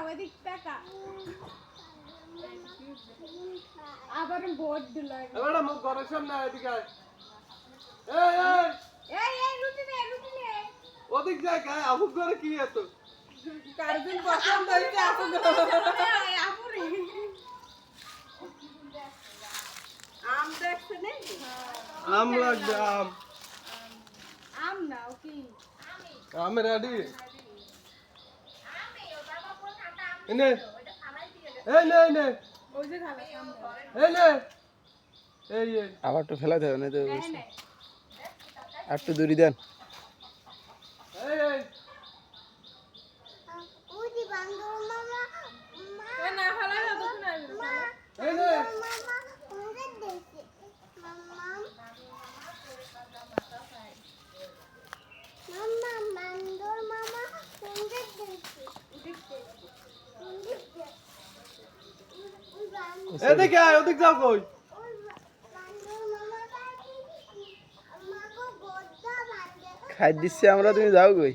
ওদিক টাকা আবার বোর্ড দিলাই এবারে মুখ ঘরের সামনে এদিকে এই রুটি নে ওদিক যায় গায় আমুক ঘরে কি এত কারদিন পছন্দ হইছে আপুরে আম দেখছ নে আম লাগবে আম নাও কি আম রেডি এনে এই নে ওই যে খালা এই নে এই আবার একটু ফেলা দেবে না তো আর একটু দূরি দেন এই উদি বান্দর মামা এ না খালা না তো না এই নে মামা উঙ্গে দেখি মামা বান্দর মামা উঙ্গে দেখি এদিকে আয় ওদিক যাও কই বান্দর মামা আমাকে গোদ্দা বান্দর খাই দিচ্ছি আমরা, তুমি যাও কই?